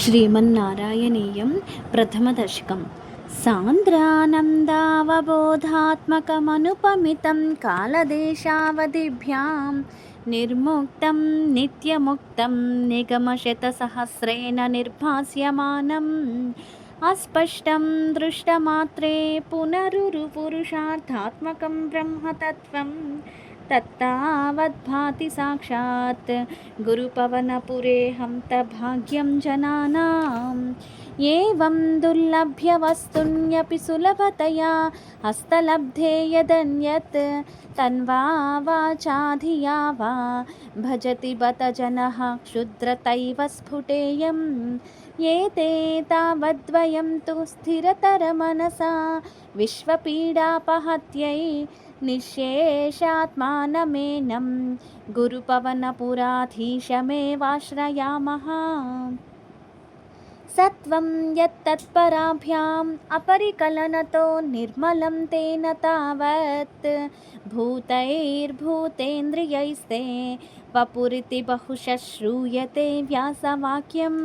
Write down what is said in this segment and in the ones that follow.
శ్రీమన్నారాయణీయం ప్రథమదశకం. సాంద్రానందావబోధాత్మకమనుపమితం కాలదేశావధిభ్యాం నిర్ముక్తం నిత్యముక్తం నిగమశతసహస్రేణ నిర్భాస్యమానం అస్పష్టం దృష్టమాత్రే పునరురుపురుషార్థాత్మకం బ్రహ్మతత్వం తత్తావద్భాతి సాక్షాత్ గురుపవనపురేహం తభాగ్యం జనానాం ఏవం దుర్లభ్య వస్తున్యపి సులభతయా హస్తలబ్ధే యదన్యత్ తన్వా వాచాధియా వా భజతి బత జనః క్షుద్రతైవ స్ఫుటేయం ఏతే తావద్వయం తు స్థిరతరమనసా విశ్వపీడాపహత్యై నిశ్శేషాత్మానమేనం గురుపవనపురాధీశమేవాశ్రయామః. సత్వం యత్తత్పరాభ్యాం అపరికలనతో నిర్మలం తేన తావత్ భూతైర్భూతేంద్రియైస్తే వపురితి బహుశః శ్రూయతే వ్యాసవాక్యం.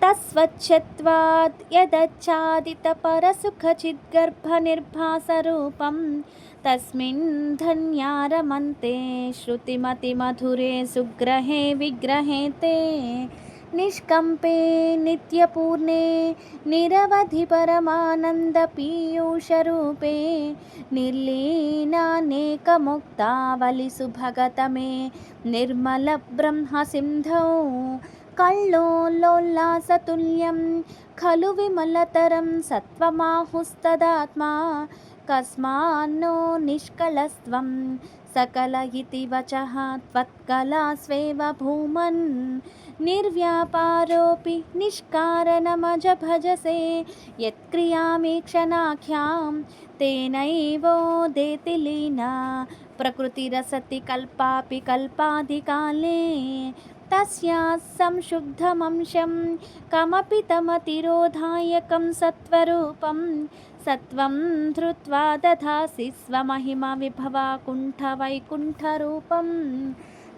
తస్వచ్ఛత్వాద్ యదచ్ఛాదితపరసుఖచిద్గర్భనిర్భాసరూపం తస్మిన్ ధన్యారమంతే శృతిమతిమధురే సుగ్రహే విగ్రహే తే నిష్కంపే నిత్యపూర్ణే నిరవధి పరమానందపీయూషరూపే నిర్లీనానేకముక్తావలి సుభగతమే నిర్మల బ్రహ్మసింధౌ కల్లోలోల్లాసతుల్యం ఖలు విమలతరం సత్వమాహుస్తదాత్మా కస్మాన్నో నిష్కలస్త్వం సకల ఇతి వచః త్వత్కలాస్వేవ భూమన్ నిర్వ్యాపారోపి నిష్కారణమజ భజసే యత్క్రియామీక్షణాఖ్యాం తేనైవోదేతి లీనా ప్రకృతిరసతి కల్పాపి కల్పాదికాలే తస్యాః సంశుద్ధమంశం కమపి తమతిరోధాయకం సత్వరూపం సత్వం ధృత్వా దధాసి స్వమహిమ విభవా కుంఠవైకుంఠరూపం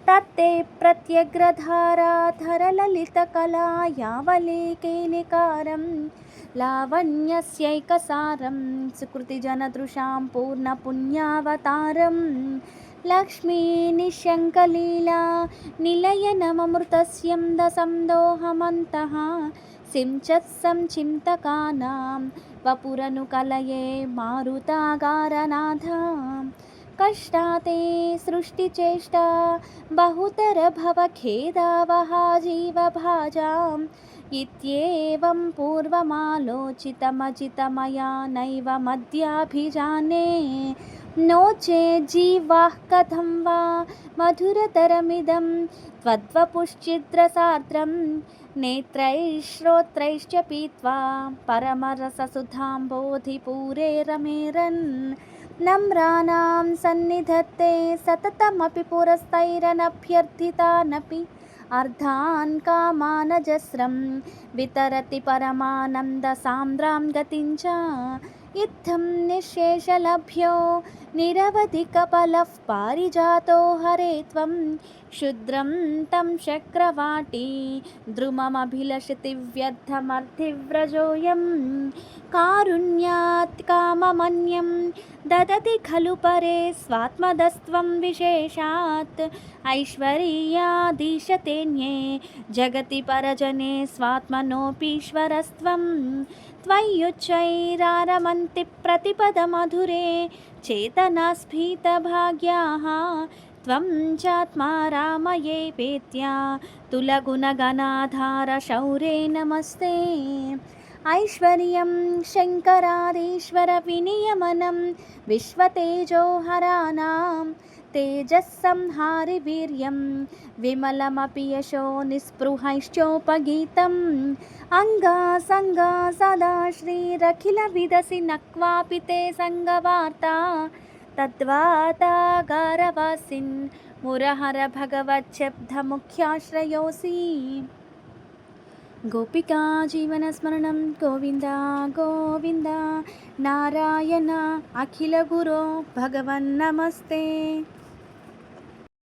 తత్తే ప్రత్యగ్రధారాధరలలితకళా యావలేకేలికారం లావణ్యస్యైకసారం సుకృతిజనదృశాం పూర్ణపుణ్యావతారం లక్ష్మీ నిశంకలీలా నిలయనమమృతస్యం దసందోహమంతః సించత్ సంచింతకానాం వపురను కలయే మారుతాగారనాథ. కష్టాతే సృష్టిచేష్టా బహుతర భవఖేదావహా జీవభాజాం ఇత్యేవం పూర్వమాలోచితమజితమయా నైవ మధ్యాభిజానే నో చేజ్జీవాః కథం వా మధురతరమిదం త్వద్వపుశ్చిద్రసార్ద్రం నేత్రైశ్రోత్రైశ్చ పీత్వా పరమరససుధాంబోధిపూరే రమేరన్ నమ్రాణాం సన్నిధత్తే సతతమపి పురస్తైరనభ్యర్థితానపి అర్ధాన్ కామానజస్రం వితరతి పరమానంద సాంద్రాం గతించ ఇత్థం నిశ్శేషలభ్యో నిరవధికబలః పారిజాతో హరే త్వం క్షుద్రం తం చక్రవాటీ ద్రుమమభిలషతి వ్యర్థమర్థివ్రజోయం కారుణ్యాత్ కామమన్యం దదతి ఖలు పరే స్వాత్మదస్త్వం విశేషాత్ ఐశ్వర్యాదీశతేన్యే జగతి పరజనే స్వాత్మనోపీశ్వరస్త్వం త్వయ్యుచ్చైరారమంతి ప్రతిపదమధురే చేతనాస్ఫీతభాగ్యాః త్వం చాత్మా రామయేపేత్యా తులగుణగణాధార శౌరే నమస్తే. ఐశ్వర్యం శంకరారీశ్వర వినియమనం విశ్వతేజోహరాణాం తేజస్సంహారి వీర్యం విమలమపి యశో నిస్పృహైశ్చోపగీతం అంగాసంగా సదా శ్రీరఖిల విదసి నక్వాపి తే సంగవార్తా తద్వాతాగారవాసిన్ మురహర భగవచ్చబ్దముఖ్యాశ్రయోసి. గోపికా జీవనస్మరణం గోవింద గోవింద నారాయణ అఖిల గురో భగవన్ నమస్తే.